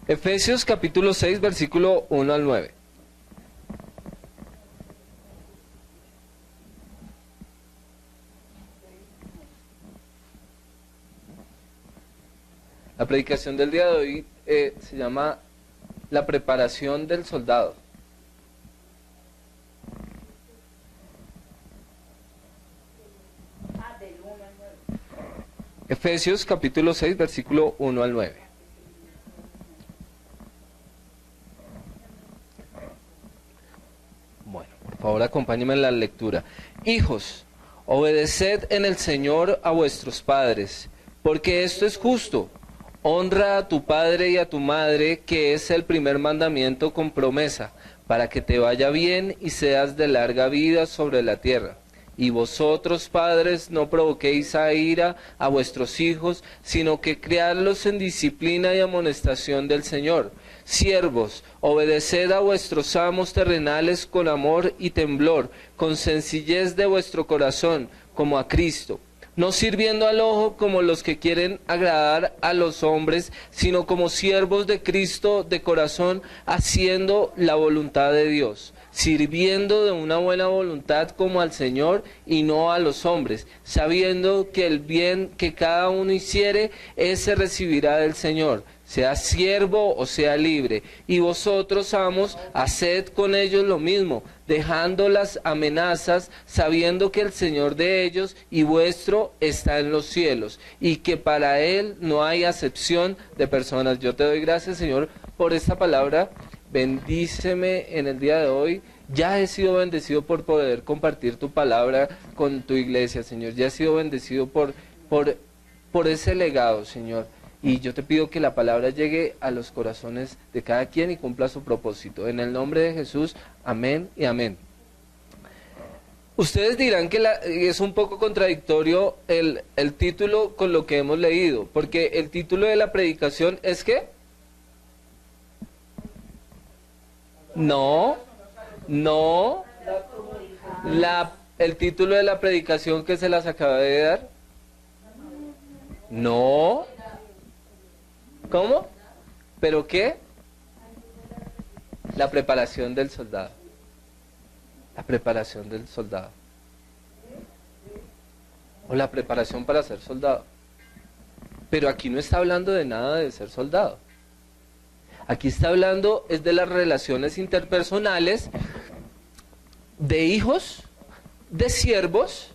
Efesios capítulo 6, versículo 1 al 9. La predicación del día de hoy se llama la preparación del soldado. Efesios capítulo 6, versículo 1 al 9. Bueno, por favor acompáñenme en la lectura. Hijos, obedeced en el Señor a vuestros padres, porque esto es justo. Honra a tu padre y a tu madre, que es el primer mandamiento con promesa, para que te vaya bien y seas de larga vida sobre la tierra. Y vosotros, padres, no provoquéis a ira a vuestros hijos, sino que criadlos en disciplina y amonestación del Señor. Siervos, obedeced a vuestros amos terrenales con amor y temblor, con sencillez de vuestro corazón, como a Cristo. No sirviendo al ojo como los que quieren agradar a los hombres, sino como siervos de Cristo de corazón, haciendo la voluntad de Dios, sirviendo de una buena voluntad como al Señor y no a los hombres, sabiendo que el bien que cada uno hiciere, ese recibirá del Señor, sea siervo o sea libre. Y vosotros, amos, haced con ellos lo mismo, dejando las amenazas, sabiendo que el Señor de ellos y vuestro está en los cielos, y que para Él no hay acepción de personas. Yo te doy gracias, Señor, por esta palabra. Bendíceme en el día de hoy. Ya he sido bendecido por poder compartir tu palabra con tu iglesia, Señor. Ya he sido bendecido por ese legado, Señor. Y yo te pido que la palabra llegue a los corazones de cada quien y cumpla su propósito. En el nombre de Jesús, amén y amén. Ustedes dirán que es un poco contradictorio el título con lo que hemos leído, porque el título de la predicación es ¿qué? No. El título de la predicación que se las acaba de dar. No. ¿Cómo? ¿Pero qué? La preparación del soldado. La preparación del soldado. O la preparación para ser soldado. Pero aquí no está hablando de nada de ser soldado. Aquí está hablando es de las relaciones interpersonales, de hijos, de siervos,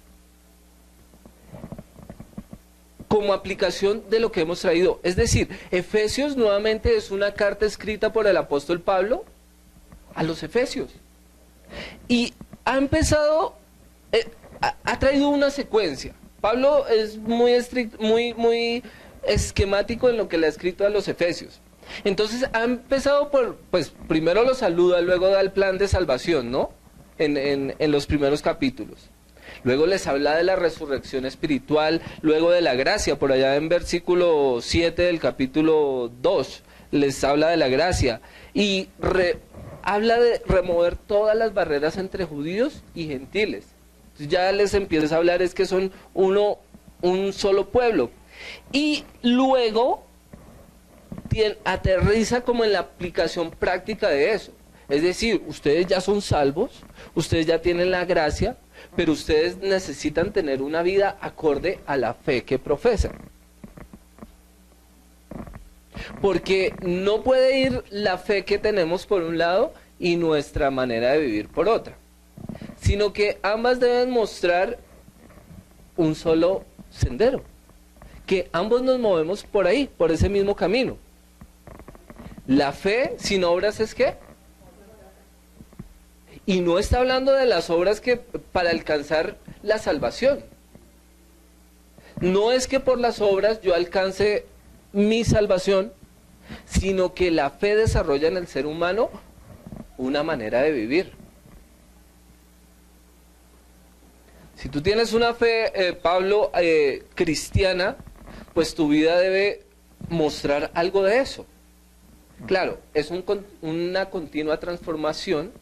como aplicación de lo que hemos traído. Es decir, Efesios nuevamente es una carta escrita por el apóstol Pablo a los efesios. Y ha empezado, ha traído una secuencia. Pablo es muy estricto, muy esquemático en lo que le ha escrito a los efesios. Entonces ha empezado por, pues primero los saluda, luego da el plan de salvación, ¿no? En los primeros capítulos. Luego les habla de la resurrección espiritual, luego de la gracia, por allá en versículo 7 del capítulo 2, les habla de la gracia. Y habla de remover todas las barreras entre judíos y gentiles. Entonces ya les empieza a hablar es que son un solo pueblo. Y luego aterriza como en la aplicación práctica de eso. Es decir, ustedes ya son salvos, ustedes ya tienen la gracia, pero ustedes necesitan tener una vida acorde a la fe que profesan. Porque no puede ir la fe que tenemos por un lado y nuestra manera de vivir por otra, sino que ambas deben mostrar un solo sendero, que ambos nos movemos por ahí, por ese mismo camino. La fe sin obras es ¿qué? Y no está hablando de las obras que para alcanzar la salvación. No es que por las obras yo alcance mi salvación, sino que la fe desarrolla en el ser humano una manera de vivir. Si tú tienes una fe, Pablo, cristiana, pues tu vida debe mostrar algo de eso. Claro, es una continua transformación.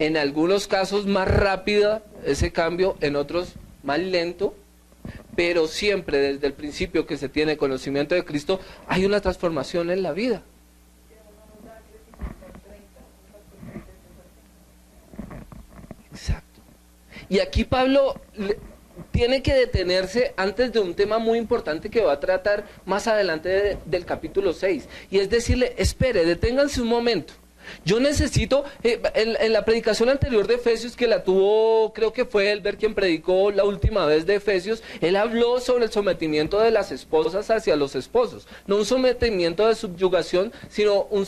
En algunos casos más rápida ese cambio, en otros más lento, pero siempre desde el principio que se tiene conocimiento de Cristo, hay una transformación en la vida. Exacto. Y aquí Pablo tiene que detenerse antes de un tema muy importante que va a tratar más adelante del capítulo 6. Y es decirle, espere, deténganse un momento. Yo necesito, en la predicación anterior de Efesios, que la tuvo, creo que fue Elber quien predicó la última vez de Efesios, él habló sobre el sometimiento de las esposas hacia los esposos. No un sometimiento de subyugación, sino un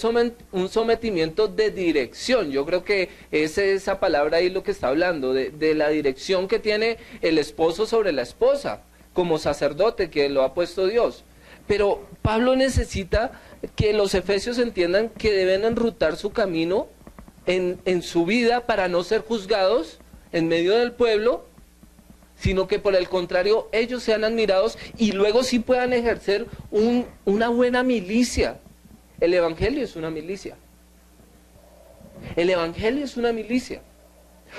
sometimiento de dirección. Yo creo que es esa palabra ahí lo que está hablando, de la dirección que tiene el esposo sobre la esposa, como sacerdote que lo ha puesto Dios. Pero Pablo necesita que los efesios entiendan que deben enrutar su camino en su vida para no ser juzgados en medio del pueblo, sino que por el contrario ellos sean admirados y luego sí puedan ejercer una buena milicia. El evangelio es una milicia. El evangelio es una milicia.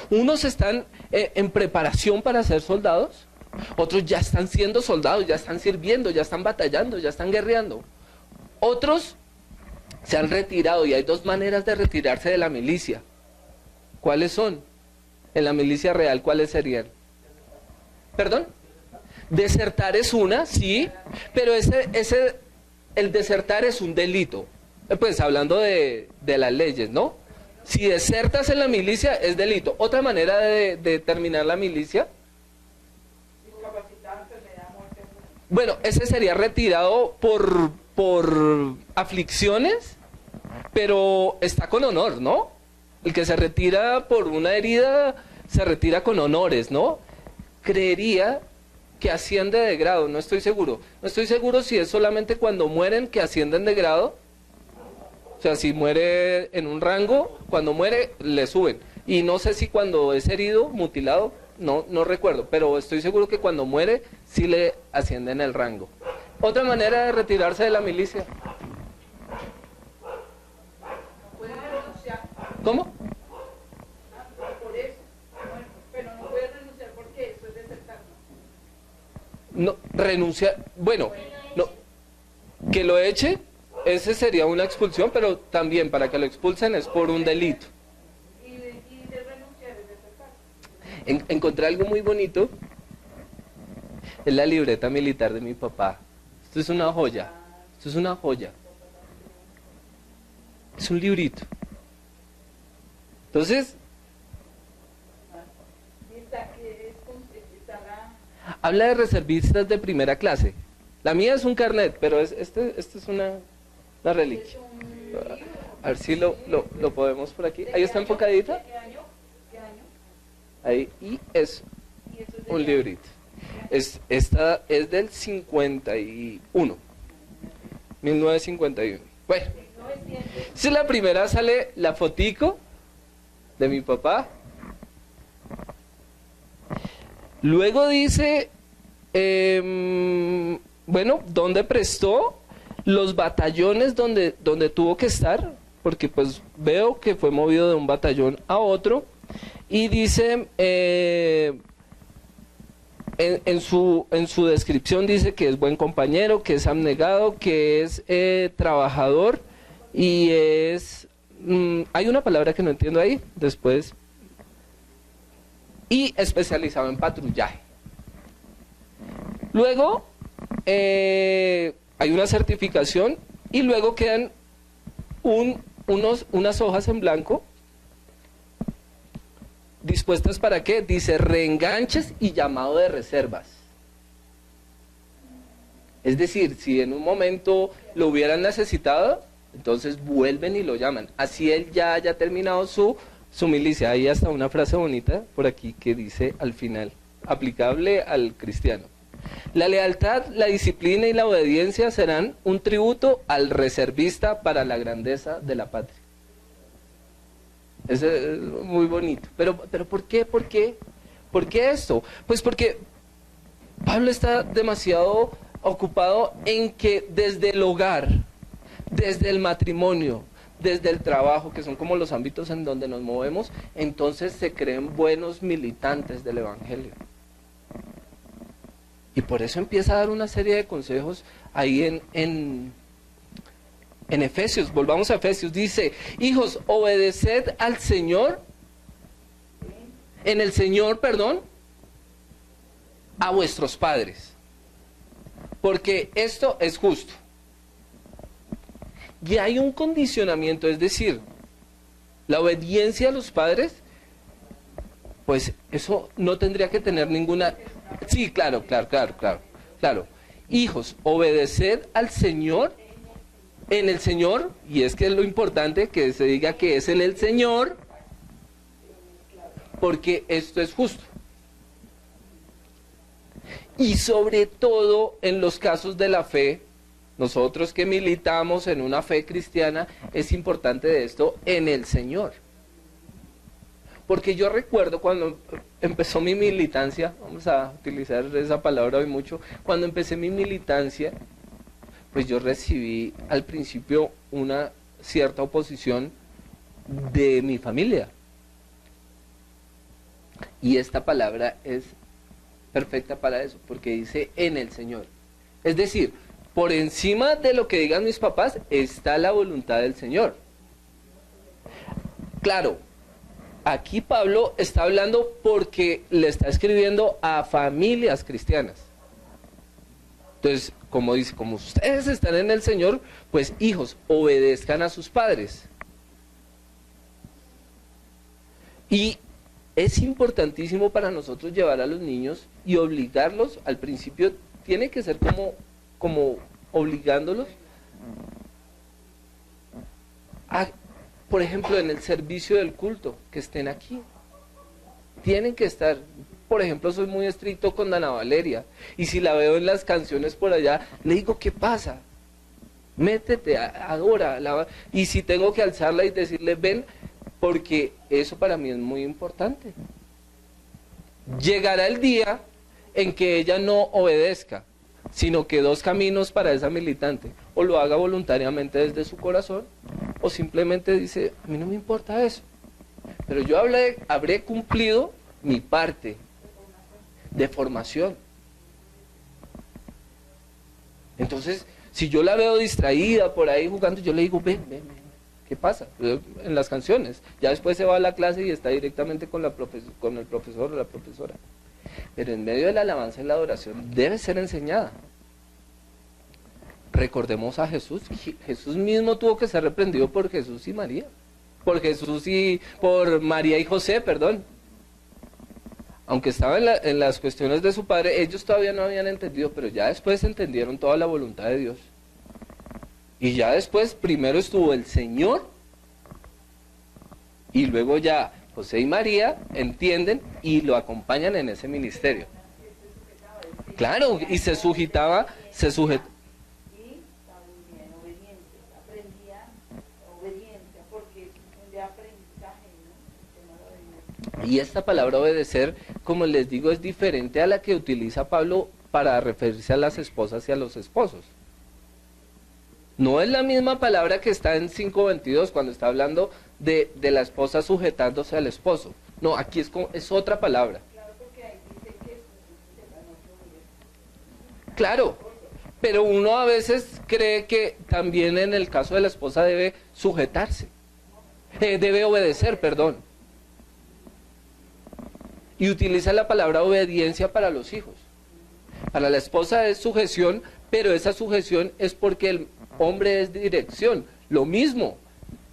Unos están en preparación para ser soldados, otros ya están siendo soldados, ya están sirviendo, ya están batallando, ya están guerreando. Otros se han retirado y hay dos maneras de retirarse de la milicia. ¿Cuáles son? En la milicia real, ¿cuáles serían? ¿Perdón? Desertar es una, sí, pero el desertar es un delito. Pues hablando de las leyes, ¿no? Si desertas en la milicia es delito. Otra manera de terminar la milicia. Bueno, ese sería retirado por aflicciones, pero está con honor, ¿no? El que se retira por una herida, se retira con honores, ¿no? Creería que asciende de grado, no estoy seguro. No estoy seguro si es solamente cuando mueren que ascienden de grado. O sea, si muere en un rango, cuando muere le suben. Y no sé si cuando es herido, mutilado, no recuerdo, pero estoy seguro que cuando muere sí le ascienden el rango. Otra manera de retirarse de la milicia. ¿Cómo? Por eso, pero no puede renunciar porque eso es desertar. No, renunciar, bueno, no, que lo eche, ese sería una expulsión, pero también para que lo expulsen es por un delito. Y de renunciar es desertar. Encontré algo muy bonito, es la libreta militar de mi papá. Esto es una joya, esto es una joya. Es un librito. Entonces, habla de reservistas de primera clase. La mía es un carnet, pero este es una reliquia. A ver si lo podemos por aquí. Ahí está enfocadita. ¿Qué año? Ahí, y es un librito. Esta es del 51. 1951. Bueno, si la primera sale la fotico de mi papá. Luego dice, bueno, ¿dónde prestó? Los batallones donde tuvo que estar, porque pues veo que fue movido de un batallón a otro. Y dice, en su descripción dice que es buen compañero, que es abnegado, que es trabajador y es... hay una palabra que no entiendo ahí, después. Y especializado en patrullaje. Luego hay una certificación y luego quedan unas hojas en blanco dispuestas para qué, dice reenganches y llamado de reservas. Es decir, si en un momento lo hubieran necesitado, entonces vuelven y lo llaman. Así él ya haya terminado su milicia. Hay hasta una frase bonita por aquí que dice al final, aplicable al cristiano. La lealtad, la disciplina y la obediencia serán un tributo al reservista para la grandeza de la patria. Eso es muy bonito. Pero ¿por qué? ¿Por qué esto? Pues porque Pablo está demasiado ocupado en que desde el hogar, desde el matrimonio, desde el trabajo, que son como los ámbitos en donde nos movemos, entonces se creen buenos militantes del Evangelio. Y por eso empieza a dar una serie de consejos ahí en Efesios. Volvamos a Efesios. Dice, hijos, obedeced al Señor, en el Señor, perdón, a vuestros padres. Porque esto es justo. Y hay un condicionamiento, es decir, la obediencia a los padres, pues eso no tendría que tener ninguna... Sí, claro. Hijos, obedeced al Señor, en el Señor, y es que es lo importante que se diga que es en el Señor, porque esto es justo. Y sobre todo en los casos de la fe, nosotros que militamos en una fe cristiana, es importante de esto en el Señor. Porque yo recuerdo cuando empezó mi militancia, vamos a utilizar esa palabra hoy mucho, cuando empecé mi militancia, pues yo recibí al principio una cierta oposición de mi familia. Y esta palabra es perfecta para eso, porque dice en el Señor. Es decir, por encima de lo que digan mis papás está la voluntad del Señor. Claro, aquí Pablo está hablando porque le está escribiendo a familias cristianas. Entonces, como dice, como ustedes están en el Señor, pues hijos, obedezcan a sus padres. Y es importantísimo para nosotros llevar a los niños y obligarlos, al principio tiene que ser como obligándolos a, por ejemplo, en el servicio del culto, que estén aquí. Tienen que estar. Por ejemplo, soy muy estricto con Dana Valeria, y si la veo en las canciones por allá, le digo, ¿qué pasa? Métete, adora. Y si tengo que alzarla y decirle, ven, porque eso para mí es muy importante. Llegará el día en que ella no obedezca, sino que dos caminos para esa militante, o lo haga voluntariamente desde su corazón, o simplemente dice, a mí no me importa eso, pero yo habré cumplido mi parte de formación. Entonces, si yo la veo distraída por ahí jugando, yo le digo, ven, ¿qué pasa? En las canciones, ya después se va a la clase y está directamente con el profesor o la profesora. Pero en medio de la alabanza y la adoración debe ser enseñada. Recordemos a Jesús. Jesús mismo tuvo que ser reprendido por Jesús y María. Por María y José, perdón. Aunque estaba en las cuestiones de su padre, ellos todavía no habían entendido, pero ya después entendieron toda la voluntad de Dios. Y ya después, primero estuvo el Señor, y luego ya José y María entienden y lo acompañan en ese ministerio. Claro, y se sujetaba. Y también aprendía obediencia, porque es de aprendizaje, ¿no? Y esta palabra obedecer, como les digo, es diferente a la que utiliza Pablo para referirse a las esposas y a los esposos. No es la misma palabra que está en 5:22 cuando está hablando de la esposa sujetándose al esposo. No, aquí es otra palabra. Claro, porque ahí dice que Claro, pero uno a veces cree que también en el caso de la esposa debe sujetarse, debe obedecer, perdón. Y utiliza la palabra obediencia para los hijos. Para la esposa es sujeción, pero esa sujeción es porque el hombre es dirección. Lo mismo,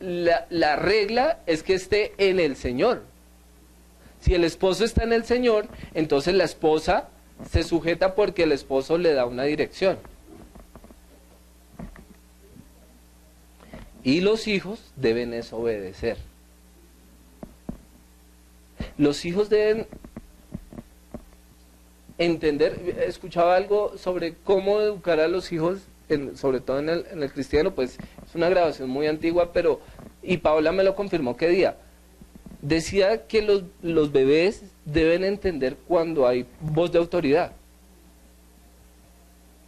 la regla es que esté en el Señor. Si el esposo está en el Señor, entonces la esposa se sujeta porque el esposo le da una dirección. Y los hijos deben obedecer. Los hijos deben entender. Escuchaba algo sobre cómo educar a los hijos, sobre todo en el cristiano, pues es una grabación muy antigua, y Paola me lo confirmó qué día. Decía que los bebés deben entender cuando hay voz de autoridad.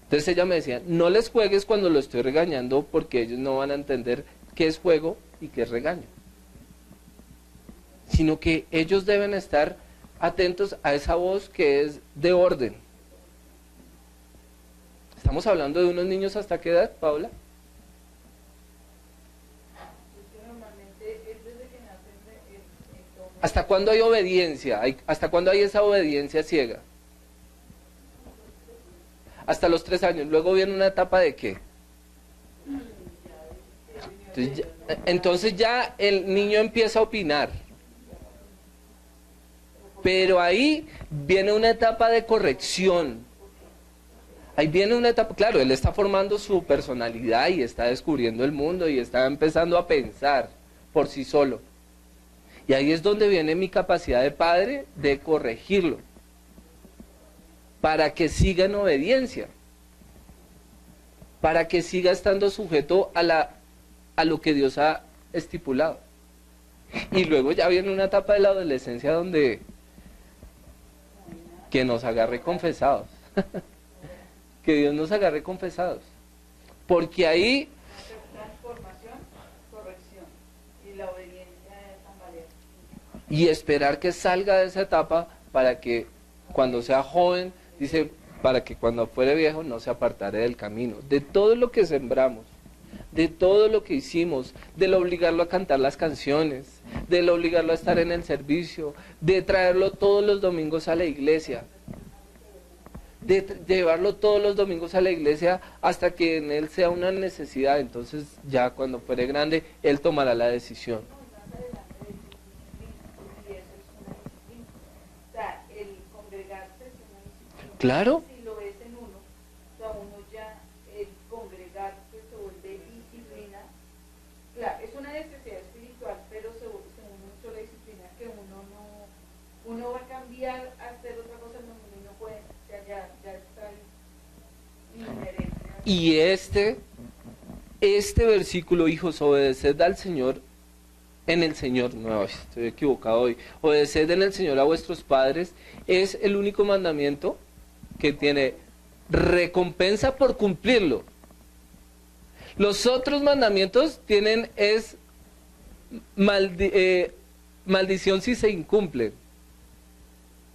Entonces ella me decía, no les juegues cuando lo estoy regañando, porque ellos no van a entender qué es juego y qué es regaño. Sino que ellos deben estar atentos a esa voz que es de orden. Estamos hablando de unos niños hasta qué edad, Paula. Normalmente es desde que nacen ¿Hasta cuándo hay obediencia? ¿Hasta cuándo hay esa obediencia ciega? Hasta los 3 años. Luego viene una etapa de ¿qué? Entonces ya el niño empieza a opinar. Pero ahí viene una etapa de corrección. Ahí viene una etapa, claro, él está formando su personalidad y está descubriendo el mundo y está empezando a pensar por sí solo. Y ahí es donde viene mi capacidad de padre de corregirlo, para que siga en obediencia, para que siga estando sujeto a lo que Dios ha estipulado. Y luego ya viene una etapa de la adolescencia donde que nos agarre confesados. Que Dios nos agarre confesados. Porque ahí transformación, corrección y la obediencia es tambalear. y esperar que salga de esa etapa para que cuando sea joven, dice, para que cuando fuere viejo no se apartare del camino, de todo lo que sembramos, de todo lo que hicimos, del obligarlo a cantar las canciones, del obligarlo a estar en el servicio, de traerlo todos los domingos a la iglesia, de llevarlo todos los domingos a la iglesia hasta que en él sea una necesidad. Entonces ya cuando fuere grande, él tomará la decisión. Claro. Si lo es en uno, o sea, uno ya, el congregarse se vuelve disciplina. Claro, es una necesidad espiritual, pero se vuelve mucho la disciplina que uno va a cambiar a hacer otra cosa, no, uno no puede, o sea, ya está inherente. Y este versículo, hijos, obedeced al Señor, en el Señor, no, estoy equivocado hoy, obedeced en el Señor a vuestros padres, es el único mandamiento que tiene recompensa por cumplirlo. Los otros mandamientos tienen maldición si se incumplen.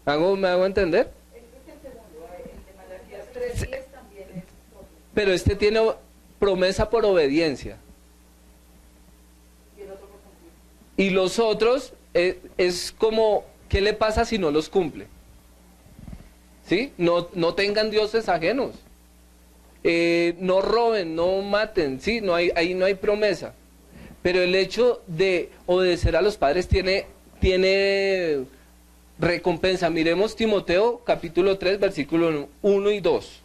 ¿Me hago entender? Este es el segundo, el de Malaquías 3:10 también es otro. Pero este tiene promesa por obediencia. Y el otro por cumplir. Y los otros es como, ¿qué le pasa si no los cumple? ¿Sí? No tengan dioses ajenos. No roben, no maten, ¿sí? Ahí no hay promesa. Pero el hecho de obedecer a los padres tiene recompensa. Miremos Timoteo capítulo 3, versículo 1 y 2.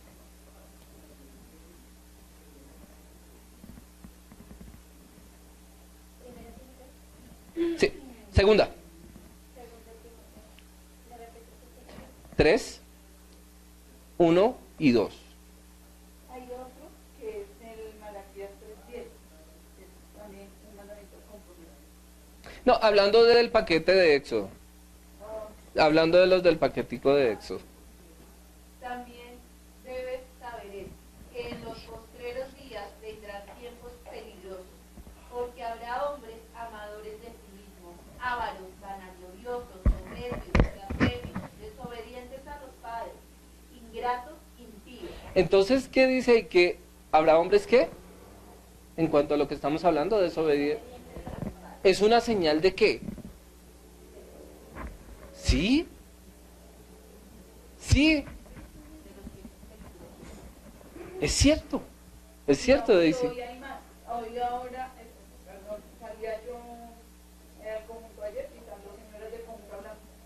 Sí, segunda. 3, 1 y 2. Hay otro que es el Malaquías 3:10, que es también un mandamiento compromiso. No, hablando del paquete de Éxodo. Hablando de los del paquetico de Éxodo. También debes saber esto, que en los postreros días vendrán tiempos peligrosos, porque habrá hombres amadores de sí mismos, ávaros, vanagloriosos, soberbios, blasfemos, desobedientes a los padres, ingratos, impíos. Entonces, ¿qué dice? Que habrá hombres que, en cuanto a lo que estamos hablando, desobedientes. ¿Es una señal de qué? ¿Sí? Sí. Es cierto, Daisy. Hoy hay más. Hoy ahora, perdón, salía yo al conjunto ayer y están los señores del conjunto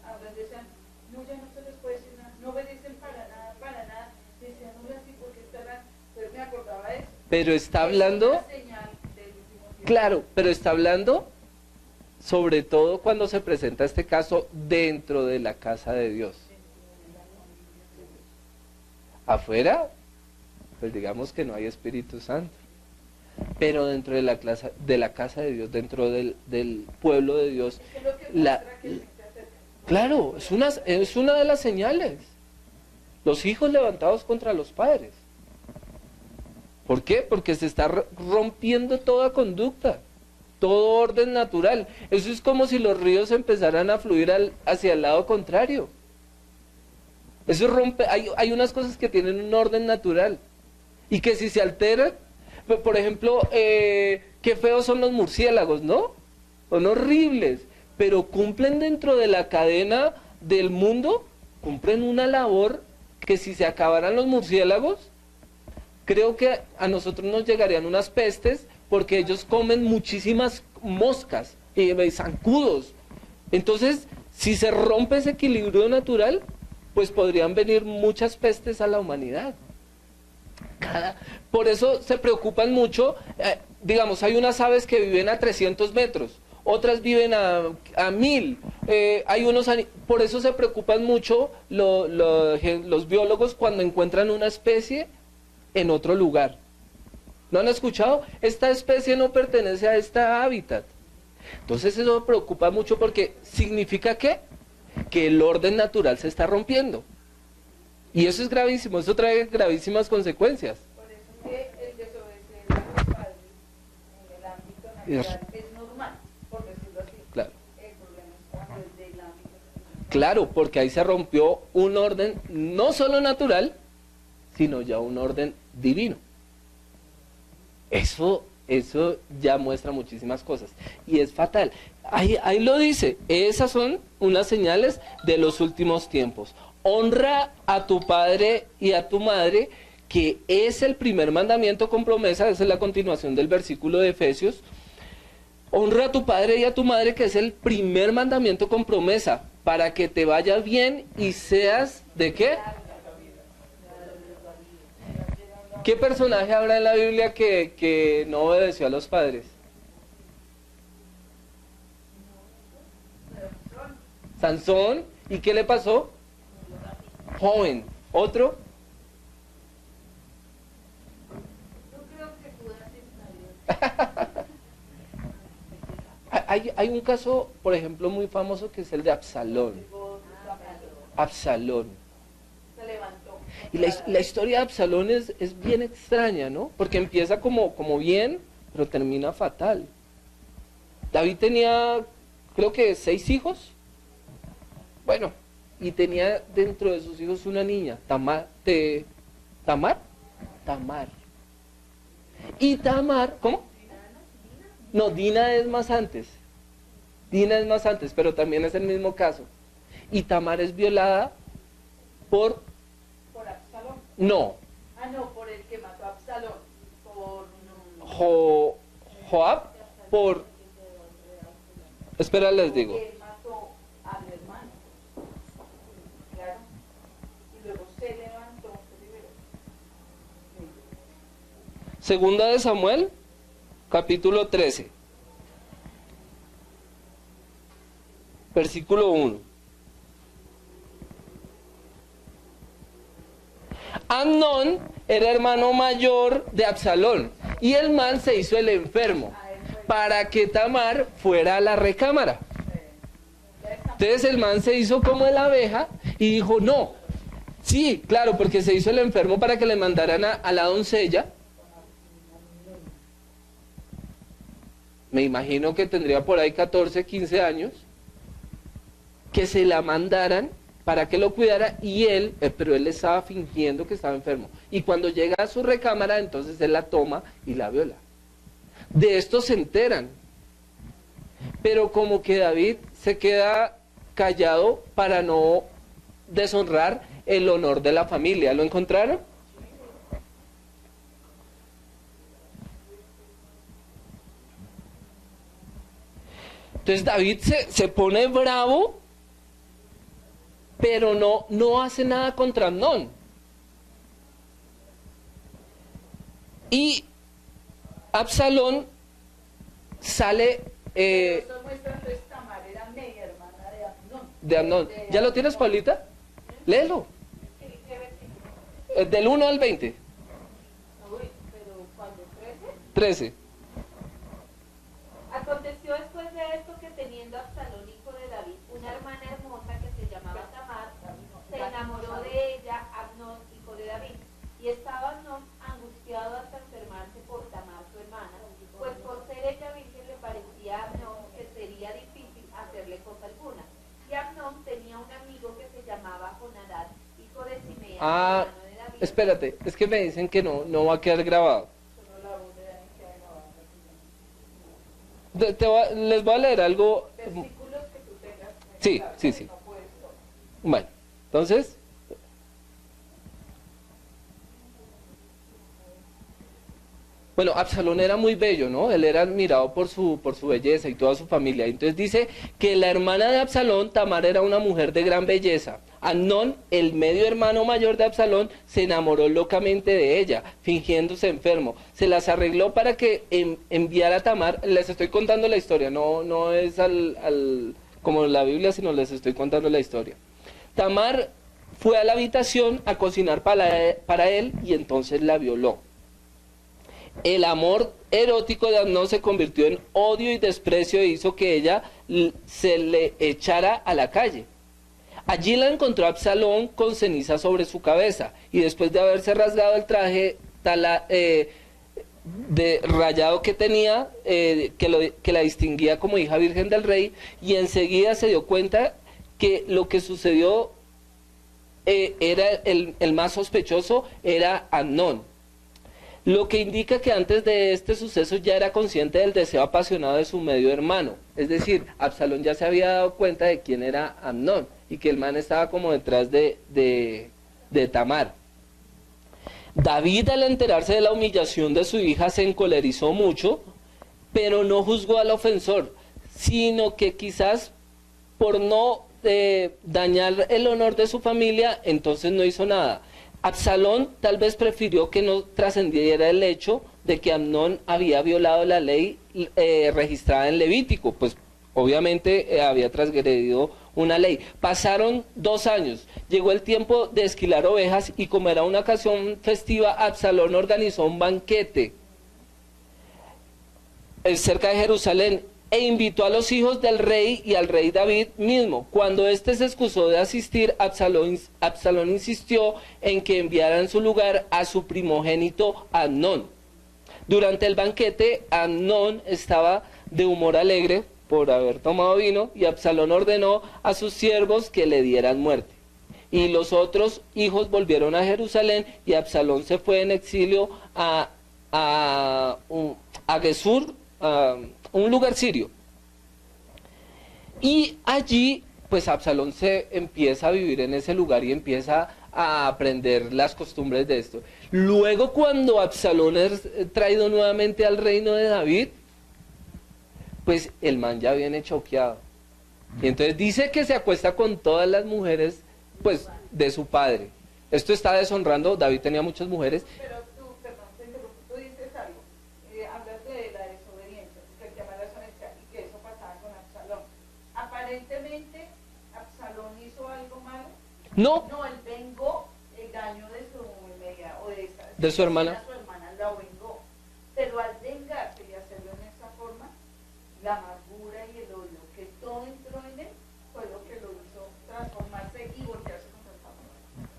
hablando, decían, no, ya no se les puede decir nada, no obedecen para nada. Decían, no, así porque estarán, pues me acordaba de eso. Pero está hablando, Es una señal del último tiempo. claro, pero está hablando sobre todo cuando se presenta este caso dentro de la casa de Dios. Afuera, pues digamos que no hay Espíritu Santo. Pero dentro de la casa de Dios, dentro del pueblo de Dios, Es lo que muestra que se acerca. claro, es una de las señales. Los hijos levantados contra los padres. ¿Por qué? Porque se está rompiendo toda conducta, todo orden natural. Eso es como si los ríos empezaran a fluir hacia el lado contrario. Eso rompe, hay unas cosas que tienen un orden natural. Y que si se alteran, por ejemplo, qué feos son los murciélagos, ¿no? Son horribles, pero cumplen dentro de la cadena del mundo, cumplen una labor que si se acabaran los murciélagos, creo que a nosotros nos llegarían unas pestes porque ellos comen muchísimas moscas y zancudos. Entonces, si se rompe ese equilibrio natural, pues podrían venir muchas pestes a la humanidad. Por eso se preocupan mucho, digamos, hay unas aves que viven a 300 metros, otras viven a 1000, por eso se preocupan mucho los biólogos cuando encuentran una especie en otro lugar. ¿No han escuchado? Esta especie no pertenece a este hábitat. Entonces eso me preocupa mucho porque significa ¿qué? Que el orden natural se está rompiendo. Y eso es gravísimo, eso trae gravísimas consecuencias. Por eso es que el desobedecer a los padres en el ámbito natural es normal, por decirlo así. Claro. El problema es cuando es del ámbito espiritual. Claro, porque ahí se rompió un orden no solo natural, sino ya un orden divino. Eso ya muestra muchísimas cosas. Y es fatal. Ahí lo dice, esas son unas señales de los últimos tiempos. Honra a tu padre y a tu madre, que es el primer mandamiento con promesa, esa es la continuación del versículo de Efesios. Honra a tu padre y a tu madre, que es el primer mandamiento con promesa, para que te vaya bien y seas, ¿de qué? ¿Qué personaje habrá en la Biblia que no obedeció a los padres? Sansón. ¿Y qué le pasó? Joven. ¿Otro? Yo creo que Judas Iscariote. Hay un caso, por ejemplo, muy famoso que es el de Absalón. Absalón. Se levantó. Y la historia de Absalón es bien extraña, ¿no? Porque empieza como bien, pero termina fatal. David tenía, creo que 6 hijos. Bueno, y tenía dentro de sus hijos una niña, Tamar. Y Tamar, ¿cómo? No, Dina es más antes. Pero también es el mismo caso. Y Tamar es violada por... Por Absalón. No, Ah, no, por el que mató a Absalón. Por... Joab, por... Espera, les digo. Él mató al hermano. Claro. Y luego se levantó, se liberó. Segunda de Samuel, capítulo 13. Versículo 1. Amnón era hermano mayor de Absalón y el man se hizo el enfermo para que Tamar fuera a la recámara. Entonces el man se hizo como la abeja y dijo no. Sí, claro, porque se hizo el enfermo para que le mandaran a la doncella. Me imagino que tendría por ahí 14, 15 años. Que se la mandaran para que lo cuidara y él, pero él estaba fingiendo que estaba enfermo. Y cuando llega a su recámara, entonces él la toma y la viola. De esto se enteran. Pero como que David se queda callado para no deshonrar el honor de la familia. ¿Lo encontraron? Entonces David se pone bravo, pero no hace nada contra Amnón. Y Absalón sale Eso muestra entonces Tamar era media hermana de Amnón. de Amnón. ¿Ya lo tienes, Paulita? Léelo. Del 1 al 20. Uy, pero cuando 13. crece. Aconteció después de esto que teniendo Absalón, hijo de David, una hermana hermosa que se llamaba Tamar, se enamoró de ella Amnón, hijo de David. Y estaba Amnón angustiado hasta enfermarse por Tamar, su hermana, pues por ser ella virgen le parecía a Amnón que sería difícil hacerle cosa alguna. Y Amnón tenía un amigo que se llamaba Jonadab, hijo de Simea, hermano de David, espérate, es que me dicen que no va a quedar grabado. Solo la voz de Dani queda grabada. Les voy a leer algo. Versículos que tú tengas. Sí, claro, sí, sí. No puedes todo. Bueno, entonces, bueno, Absalón era muy bello, ¿no? Él era admirado por su belleza y toda su familia. Entonces dice que la hermana de Absalón, Tamar, era una mujer de gran belleza. Amnón, el medio hermano mayor de Absalón, se enamoró locamente de ella, fingiéndose enfermo. Se las arregló para que enviara a Tamar. Les estoy contando la historia, no es como la Biblia, sino les estoy contando la historia. Tamar fue a la habitación a cocinar para él y entonces la violó. El amor erótico de Amnón se convirtió en odio y desprecio e hizo que ella se le echara a la calle. Allí la encontró Absalón con ceniza sobre su cabeza y después de haberse rasgado el traje de rayado que tenía, que la distinguía como hija virgen del rey, y enseguida se dio cuenta que lo que sucedió era el más sospechoso era Amnón. Lo que indica que antes de este suceso ya era consciente del deseo apasionado de su medio hermano. Es decir, Absalón ya se había dado cuenta de quién era Amnón y que el man estaba como detrás de Tamar. David, al enterarse de la humillación de su hija, se encolerizó mucho, pero no juzgó al ofensor, sino que quizás por no dañar el honor de su familia, entonces no hizo nada. Absalón tal vez prefirió que no trascendiera el hecho de que Amnón había violado la ley registrada en Levítico, pues obviamente había transgredido una ley. Pasaron 2 años, llegó el tiempo de esquilar ovejas y como era una ocasión festiva, Absalón organizó un banquete cerca de Jerusalén e invitó a los hijos del rey y al rey David mismo. Cuando éste se excusó de asistir, Absalón insistió en que enviara en su lugar a su primogénito Amnón. Durante el banquete, Amnón estaba de humor alegre por haber tomado vino y Absalón ordenó a sus siervos que le dieran muerte. Y los otros hijos volvieron a Jerusalén y Absalón se fue en exilio a Gesur, un lugar sirio. Y allí, pues Absalón se empieza a vivir en ese lugar y empieza a aprender las costumbres de esto. Luego, cuando Absalón es traído nuevamente al reino de David, pues el man ya viene choqueado. Y entonces dice que se acuesta con todas las mujeres, pues, de su padre. Esto está deshonrando, David tenía muchas mujeres. Pero tú, perdón, te interrumpo, tú dices algo, hablas de la desobediencia, que el tema de la desobediencia y que eso pasaba con Absalón. Aparentemente, ¿Absalón hizo algo malo? No, No, él vengó el daño de su media, o de su hermana. Su hermana la vengó. Pero al vengarse y hacerlo en esa forma, la amargura y el odio que todo entró en él fue lo que lo hizo transformarse y voltearse contra el Papa.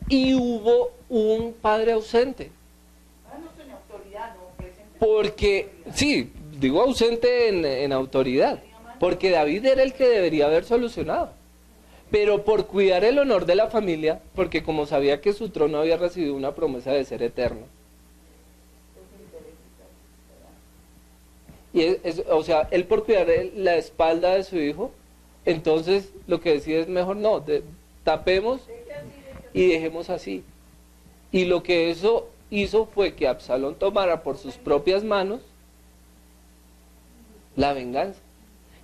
Y hubo un padre ausente. Ah, no tiene autoridad, no presente. Porque, sí, digo ausente en autoridad, porque David era el que debería haber solucionado. Pero por cuidar el honor de la familia, porque como sabía que su trono había recibido una promesa de ser eterno. Y o sea, él por cuidar la espalda de su hijo, entonces lo que decía es mejor no, tapemos y dejemos así. Y lo que eso hizo fue que Absalón tomara por sus propias manos la venganza.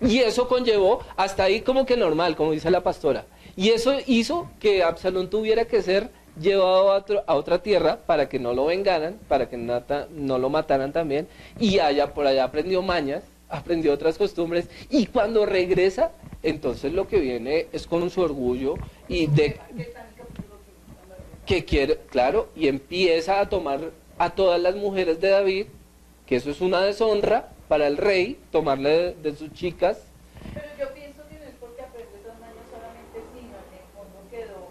Y eso conllevó, hasta ahí como que normal, como dice la pastora. Y eso hizo que Absalón tuviera que ser llevado a otra tierra para que no lo vengaran, para que no lo mataran también. Y por allá aprendió mañas, aprendió otras costumbres. Y cuando regresa, entonces lo que viene es con su orgullo y que quiere, claro, y empieza a tomar a todas las mujeres de David, que eso es una deshonra para el rey, tomarle de sus chicas. Pero yo pienso que no es porque aprendió esas mañas solamente, sino en el fondo quedó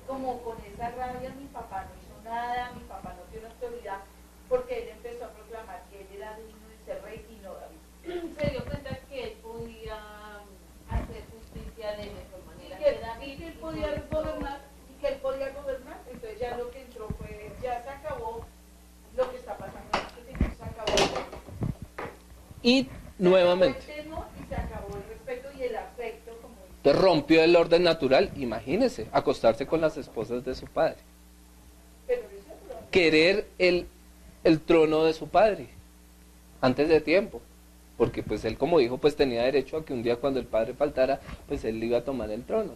como con esa rabia, mi papá no hizo nada, mi papá no tiene autoridad, porque él empezó a proclamar que él era digno de ser rey y no David. Se dio cuenta que él podía hacer justicia de mejor manera Y que él podía gobernar, entonces ya lo que entró fue ya y nuevamente. Y se acabó el respeto y el afecto, como dice. Entonces rompió el orden natural, imagínese, acostarse con las esposas de su padre. Pero eso es lo- Querer el trono de su padre, antes de tiempo. Porque pues él, como dijo, pues tenía derecho a que un día cuando el padre faltara, pues él iba a tomar el trono.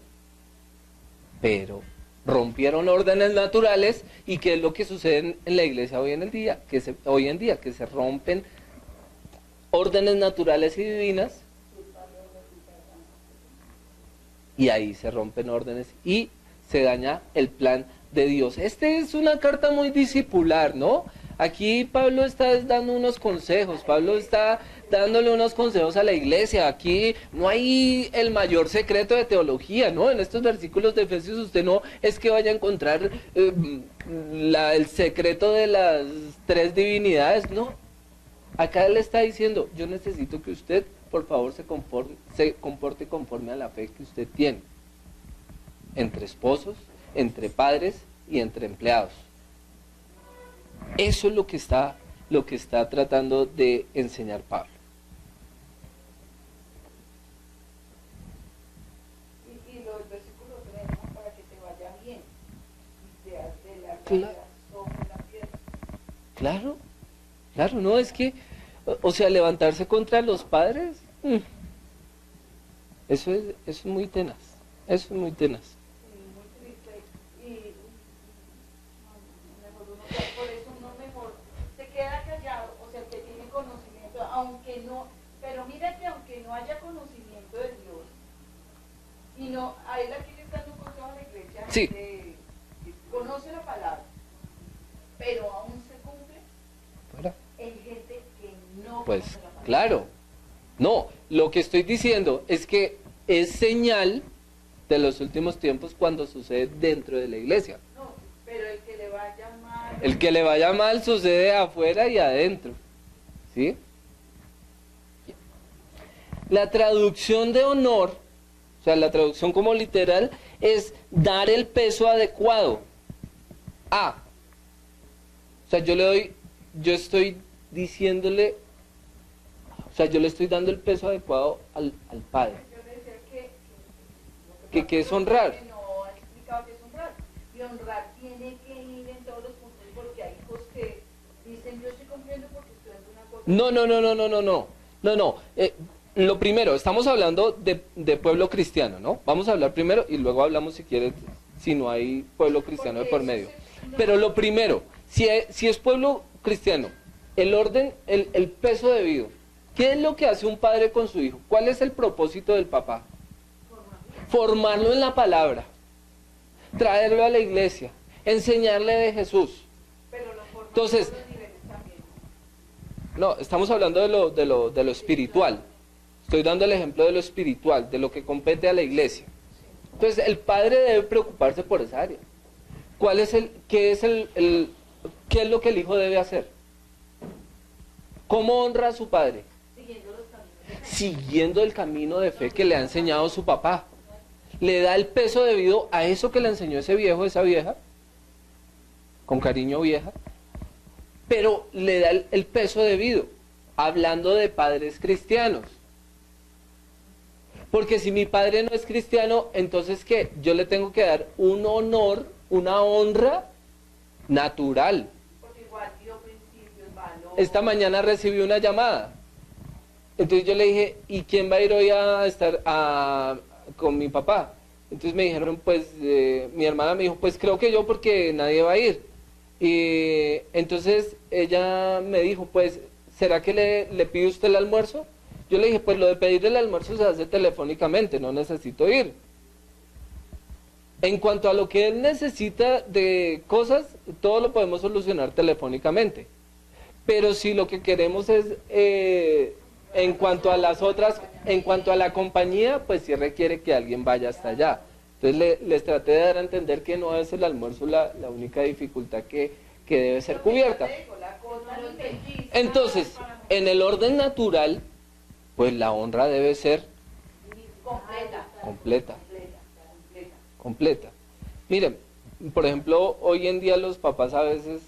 Pero rompieron órdenes naturales, y ¿qué es lo que sucede en la iglesia hoy en día? Que se rompen órdenes naturales y divinas, y ahí se rompen órdenes y se daña el plan de Dios. Este es una carta muy discipular, ¿no? Aquí Pablo está dando unos consejos, Pablo está dándole unos consejos a la iglesia. Aquí no hay el mayor secreto de teología, ¿no? En estos versículos de Efesios usted no es que vaya a encontrar el secreto de las tres divinidades, no. Acá él está diciendo, yo necesito que usted, por favor, se comporte conforme a la fe que usted tiene. Entre esposos, entre padres y entre empleados. Eso es lo que está tratando de enseñar Pablo. Y los versículos 3, ¿no? Para que te vaya bien. Y seas de la Claro. realidad sobre la piedra. Claro, no, es que, o sea, levantarse contra los padres, eso es muy tenaz, eso es muy tenaz. Y muy triste. Y mejor uno, por eso uno mejor se queda callado, o sea, el que tiene conocimiento, aunque no, pero mira que aunque no haya conocimiento de Dios, y no, a él aquí le está dando un consejo a la iglesia, Sí. que conoce la palabra, pero aún se cumple Fuera. en gente que no Pues conoce la palabra. claro, no, lo que estoy diciendo es que es señal de los últimos tiempos cuando sucede dentro de la iglesia. No, pero el que le vaya mal, El que le vaya mal sucede afuera y adentro, ¿sí? La traducción de honor, o sea, la traducción como literal, es dar el peso adecuado a. O sea, yo estoy diciéndole, o sea, yo le estoy dando el peso adecuado al Padre. yo le decía que ¿Qué es honrar? Que no ha explicado qué es honrar. Y honrar tiene que ir en todos los puntos, porque hay hijos que dicen, yo estoy cumpliendo porque estoy haciendo una cosa. No. Lo primero, estamos hablando de pueblo cristiano, ¿no? Vamos a hablar primero y luego hablamos, si quieres, si no hay pueblo cristiano de por medio. Pero lo primero, si es pueblo cristiano, el orden, el peso debido. ¿Qué es lo que hace un padre con su hijo? ¿Cuál es el propósito del papá? Formarlo en la palabra, traerlo a la iglesia, enseñarle de Jesús. Pero lo forman Entonces, todos los niveles también. no, estamos hablando de lo espiritual. Estoy dando el ejemplo de lo espiritual, de lo que compete a la iglesia. Entonces, el padre debe preocuparse por esa área. ¿Qué es lo que el hijo debe hacer? ¿Cómo honra a su padre? Siguiendo los caminos. Siguiendo el camino de fe que le ha enseñado su papá. Le da el peso debido a eso que le enseñó ese viejo, esa vieja, con cariño vieja, pero le da el peso debido, hablando de padres cristianos. Porque si mi padre no es cristiano, entonces ¿qué? Yo le tengo que dar un honor, una honra natural. Porque igual dio principios, valores. Esta mañana recibí una llamada. Entonces yo le dije, ¿y quién va a ir hoy a estar con mi papá? Entonces me dijeron, pues, mi hermana me dijo, pues creo que yo, porque nadie va a ir. Y entonces ella me dijo, pues, ¿será que le pide usted el almuerzo? Yo le dije, pues lo de pedir el almuerzo se hace telefónicamente, no necesito ir. En cuanto a lo que él necesita de cosas, todo lo podemos solucionar telefónicamente. Pero si lo que queremos es, en cuanto a las otras, en cuanto a la compañía, pues sí requiere que alguien vaya hasta allá. Entonces les traté de dar a entender que no es el almuerzo la única dificultad que debe ser cubierta. La cosa no te dice. Entonces, en el orden natural, pues la honra debe ser completa. Miren, por ejemplo, hoy en día los papás a veces,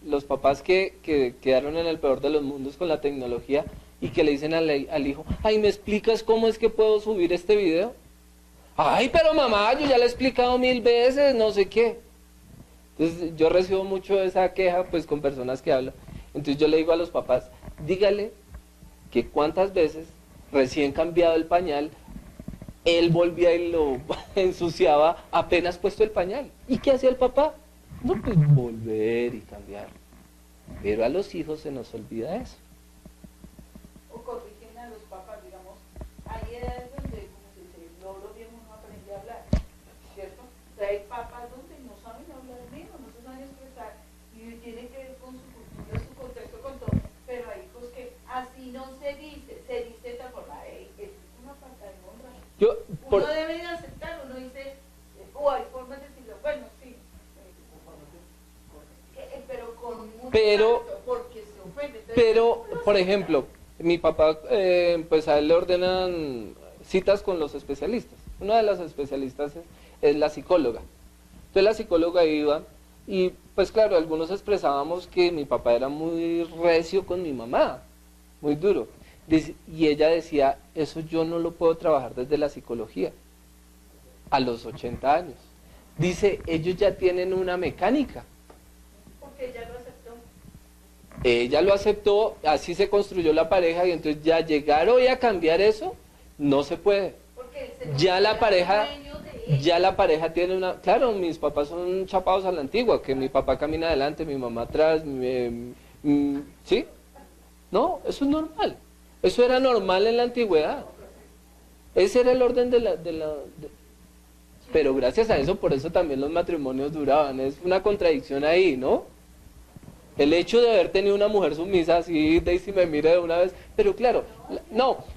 los papás que quedaron en el peor de los mundos con la tecnología, y que le dicen al hijo, ay, ¿me explicas cómo es que puedo subir este video? Ay, pero mamá, yo ya le he explicado 1000 veces, no sé qué. Entonces yo recibo mucho esa queja pues con personas que hablan. Entonces yo le digo a los papás, dígale que cuántas veces recién cambiado el pañal, él volvía y lo ensuciaba apenas puesto el pañal. ¿Y qué hacía el papá? No, pues volver y cambiar. Pero a los hijos se nos olvida eso. O corrigen a los papás, digamos, hay edades donde, como se dice, el loro viejo no aprende a hablar, ¿cierto? O sea, hay papás donde no saben hablar bien, o no se saben expresar, y tiene que ver con su cultura, su contexto, con todo, pero hay hijos que así no se dice de esta forma, es una falta de honra. Uno debe de aceptar, uno dice, hay formas de decirlo, bueno, sí, pero con mucho tacto, porque se ofende. Entonces, Pero, por ejemplo, mi papá, pues a él le ordenan citas con los especialistas. Una de las especialistas es la psicóloga. Entonces la psicóloga iba y, pues claro, algunos expresábamos que mi papá era muy recio con mi mamá, muy duro. Y ella decía, eso yo no lo puedo trabajar desde la psicología, a los 80 años. Dice, ellos ya tienen una mecánica. porque ella lo aceptó. Ella lo aceptó, así se construyó la pareja y entonces ya llegar hoy a cambiar eso, no se puede. Porque Ya la pareja tiene una... Claro, mis papás son chapados a la antigua, que mi papá camina adelante, mi mamá atrás, ¿sí? No, eso es normal. Eso era normal en la antigüedad. Ese era el orden Pero gracias a eso, por eso también los matrimonios duraban. Es una contradicción ahí, ¿no? El hecho de haber tenido una mujer sumisa, así Daisy me mira de una vez, pero claro,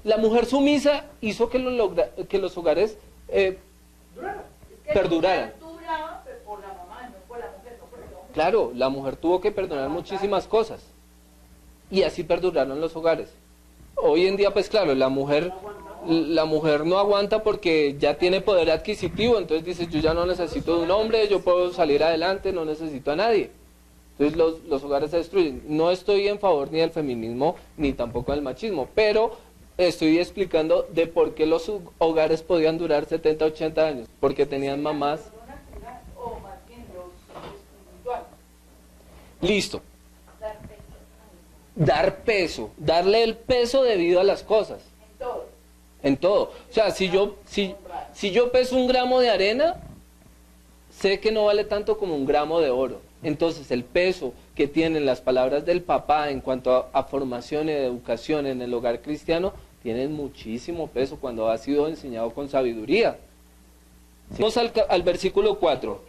la mujer sumisa hizo que los hogares perduraran. Duraba por la mamá, no por la mujer, no por el hombre. Claro, la mujer tuvo que perdonar muchísimas cosas y así perduraron los hogares. Hoy en día, pues claro, la mujer no aguanta porque ya tiene poder adquisitivo, entonces dice, yo ya no necesito de un hombre, yo puedo salir adelante, no necesito a nadie. Entonces los hogares se destruyen. No estoy en favor ni del feminismo ni tampoco del machismo, pero estoy explicando de por qué los hogares podían durar 70, 80 años, porque tenían mamás. O más bien los espirituales. Listo. Dar peso, darle el peso debido a las cosas. En todo. En todo. O sea, si yo peso 1 gramo de arena, sé que no vale tanto como 1 gramo de oro. Entonces el peso que tienen las palabras del papá en cuanto a formación y educación en el hogar cristiano, tienen muchísimo peso cuando ha sido enseñado con sabiduría. Vamos al versículo 4.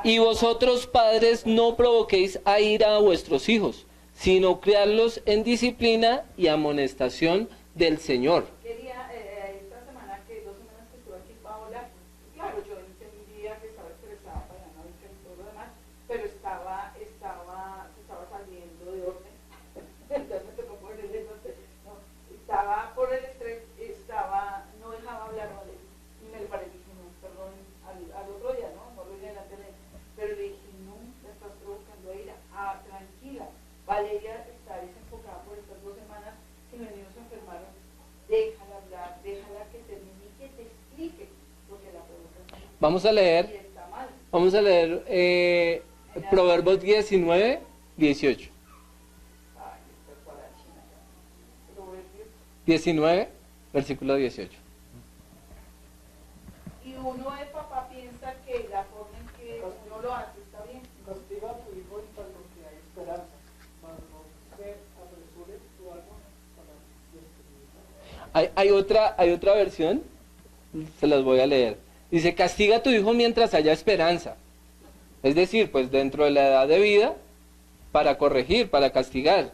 Y vosotros padres no provoquéis a ira a vuestros hijos, sino criarlos en disciplina y amonestación del Señor. Esta semana, 2 semanas que estuve aquí, Paola, claro, yo entendía que estaba estresada para la noche y todo lo demás, pero se estaba saliendo de orden. Entonces me tocó ponerle, no, estaba por el estrés, no dejaba hablar de él. Y me le pareció, no, perdón, al otro día, no lo dije delante de él, pero le dije, no, la estás provocando a ira, tranquila. Valeria está desenfocada por estas 2 semanas que los niños se enfermaron. Déjala hablar, déjala que termine y que te explique, porque la provocación Vamos a leer está mal. Proverbios 19, 18. Ay, está para la China. Proverbios. 19, versículo 18. Y uno de papá piensa que la forma en que uno lo hace está bien. Castiga a tu hijo en tanto que hay esperanza, mas no se apresure tu alma para destruirla. Hay otra versión, se las voy a leer. Dice, castiga a tu hijo mientras haya esperanza. Es decir, pues dentro de la edad de vida, para corregir, para castigar.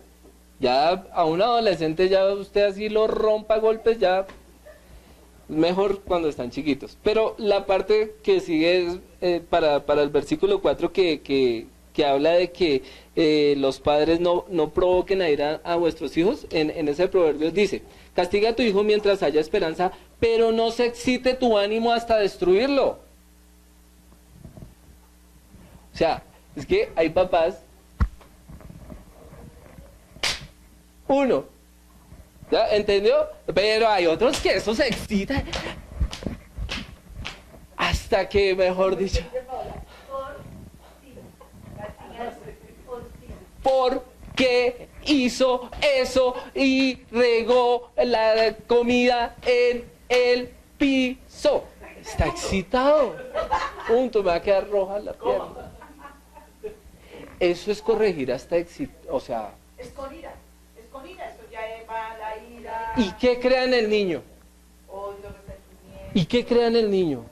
Ya a un adolescente ya usted así lo rompa a golpes, ya mejor cuando están chiquitos. Pero la parte que sigue es para el versículo 4 que habla de que los padres no provoquen a ira a vuestros hijos. En ese proverbio dice, castiga a tu hijo mientras haya esperanza, pero no se excite tu ánimo hasta destruirlo. O sea, es que hay papás. 1, ¿Ya? ¿Entendió? Pero hay otros que eso se excita hasta que, mejor dicho, porque hizo eso y regó la comida en el piso. Está excitado. Punto, me va a quedar roja la pierna. Eso es corregir hasta o sea. Es con ira, eso ya va la ira. ¿Y qué crea en el niño? O los resentimientos. ¿Y qué crea en el niño?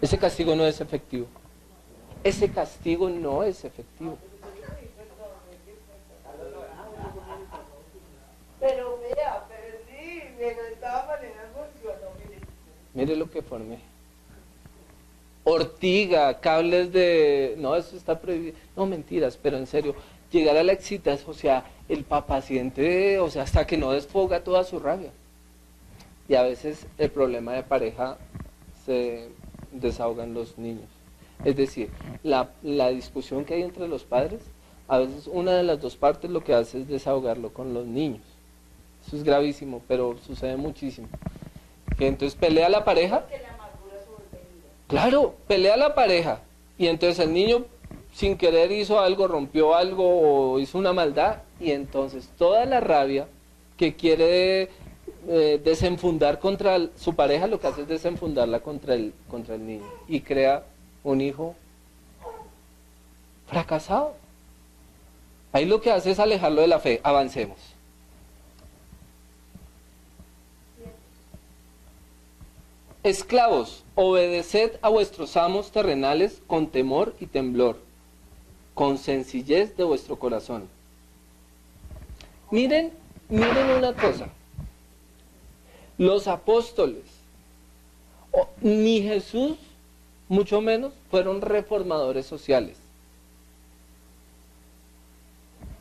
Ese castigo no es efectivo. Ese castigo no es efectivo. Pero vea, pero sí, de esta manera funcionó, mire. Mire lo que formé. Ortiga, cables de... No, eso está prohibido. No, mentiras, pero en serio. Llegar a la excitación, o sea, el paciente, o sea, hasta que no desfoga toda su rabia. Y a veces el problema de pareja se desahogan los niños. Es decir, la discusión que hay entre los padres, a veces una de las dos partes lo que hace es desahogarlo con los niños. Eso es gravísimo, pero sucede muchísimo. Que entonces pelea la pareja. Claro, pelea la pareja. Y entonces el niño sin querer hizo algo, rompió algo o hizo una maldad. Y entonces toda la rabia que quiere desenfundar contra su pareja, lo que hace es desenfundarla contra el niño. Y crea un hijo fracasado. Ahí lo que hace es alejarlo de la fe. Avancemos. Esclavos, obedeced a vuestros amos terrenales con temor y temblor, con sencillez de vuestro corazón. Miren una cosa. Los apóstoles, ni Jesús, mucho menos, fueron reformadores sociales.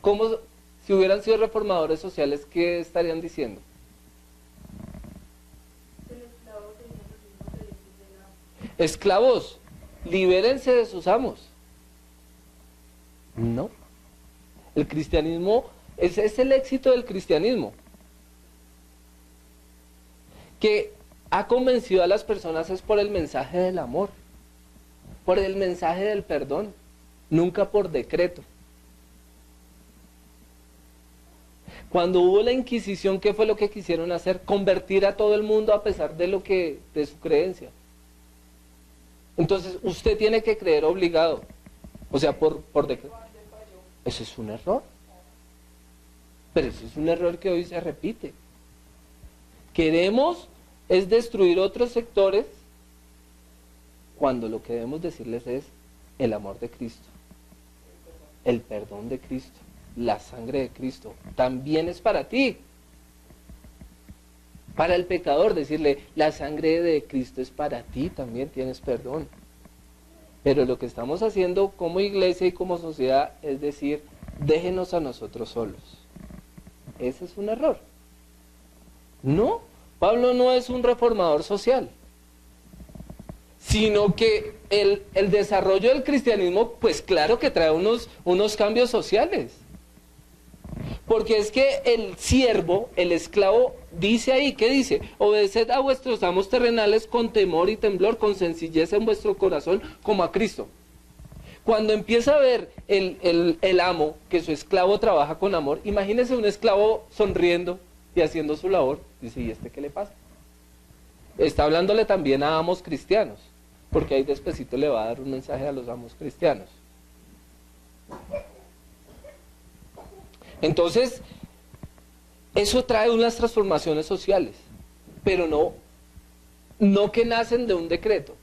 ¿Cómo, si hubieran sido reformadores sociales, qué estarían diciendo? Esclavos, libérense de sus amos. No. El cristianismo, ese es el éxito del cristianismo. Que ha convencido a las personas es por el mensaje del amor, por el mensaje del perdón, nunca por decreto. Cuando hubo la Inquisición, ¿qué fue lo que quisieron hacer? Convertir a todo el mundo a pesar de su creencia. Entonces, usted tiene que creer obligado. O sea, por decreto. Eso es un error. Pero eso es un error que hoy se repite. Queremos es destruir otros sectores cuando lo que debemos decirles es el amor de Cristo, el perdón de Cristo, la sangre de Cristo. También es para ti. Para el pecador decirle, la sangre de Cristo es para ti, también tienes perdón. Pero lo que estamos haciendo como iglesia y como sociedad es decir, déjenos a nosotros solos. Ese es un error. No, Pablo no es un reformador social, sino que el desarrollo del cristianismo, pues claro que trae unos cambios sociales. Porque es que el siervo, el esclavo, dice ahí, ¿qué dice? Obedeced a vuestros amos terrenales con temor y temblor, con sencillez en vuestro corazón, como a Cristo. Cuando empieza a ver el amo que su esclavo trabaja con amor, imagínese un esclavo sonriendo y haciendo su labor. Dice, ¿y este qué le pasa? Está hablándole también a amos cristianos, porque ahí despacito le va a dar un mensaje a los amos cristianos. Entonces, eso trae unas transformaciones sociales, pero no que nacen de un decreto,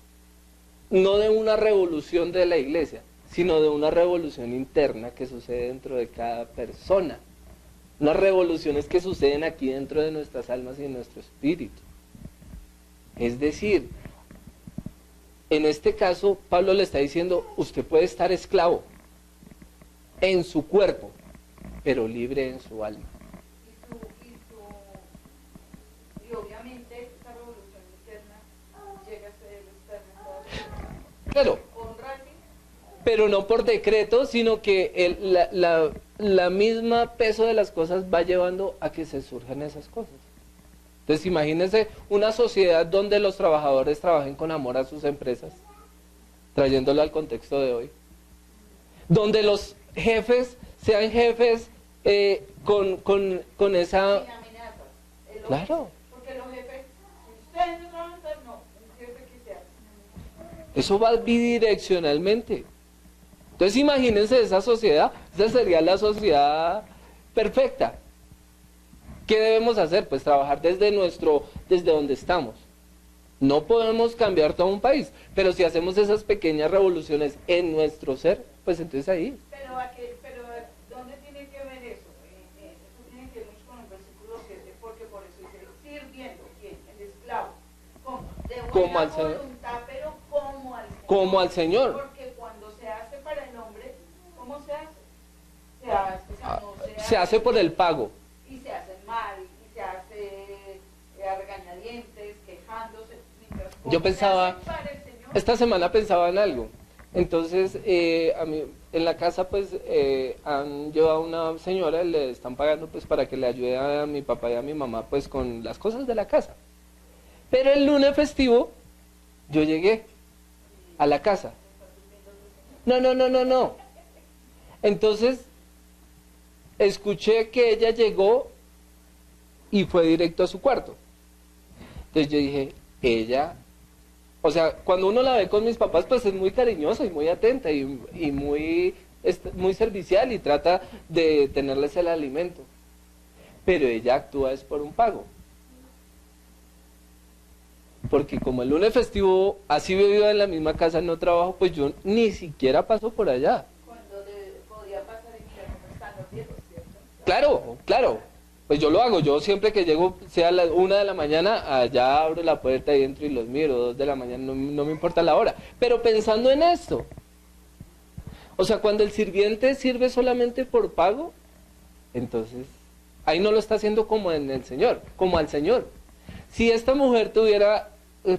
no de una revolución de la iglesia, sino de una revolución interna que sucede dentro de cada persona. Unas revoluciones que suceden aquí dentro de nuestras almas y de nuestro espíritu. Es decir, en este caso, Pablo le está diciendo, usted puede estar esclavo en su cuerpo, pero libre en su alma. Y obviamente esta revolución interna llega a ser externa. Claro, pero no por decreto, sino que la misma peso de las cosas va llevando a que se surjan esas cosas. Entonces imagínense una sociedad donde los trabajadores trabajen con amor a sus empresas, trayéndolo al contexto de hoy. Donde los jefes sean jefes con esa... Sin amenazas. Claro. Porque los jefes, si ustedes no trabajan, no, un jefe que sea. Eso va bidireccionalmente. Entonces imagínense esa sociedad, esa sería la sociedad perfecta. ¿Qué debemos hacer? Pues trabajar desde donde estamos. No podemos cambiar todo un país, pero si hacemos esas pequeñas revoluciones en nuestro ser, pues entonces ahí. Pero ¿dónde tiene que ver eso? Eso tiene que ver mucho con el versículo 7, porque por eso dice, sirviendo, ¿quién? El esclavo. ¿Cómo? De buena Como al Señor. voluntad, pero como al Señor. Como al Señor. Porque cuando se hace para el hombre, ¿cómo se hace? Se hace, no Se hace por el pago. y se hace mal, y se hace a regañadientes, quejándose. Mientras Yo pensaba, se hace para el Señor, esta semana pensaba en algo. Entonces, a mí, en la casa, pues, han llevado a una señora, le están pagando, pues, para que le ayude a mi papá y a mi mamá, pues, con las cosas de la casa. Pero el lunes festivo, yo llegué a la casa. No. Entonces, escuché que ella llegó y fue directo a su cuarto. Entonces yo dije, ella, o sea, cuando uno la ve con mis papás, pues es muy cariñosa y muy atenta y muy servicial y trata de tenerles el alimento. Pero ella actúa es por un pago. Porque como el lunes festivo, así vivo en la misma casa, no trabajo, pues yo ni siquiera paso por allá. cuando podía pasar y mirar cómo están los viejos, ¿cierto? Claro. Pues yo lo hago, yo siempre que llego, sea la 1 de la mañana, allá abro la puerta y entro y los miro, 2 de la mañana, no me importa la hora. Pero pensando en esto, o sea, cuando el sirviente sirve solamente por pago, entonces, ahí no lo está haciendo como en el Señor, como al Señor. Si esta mujer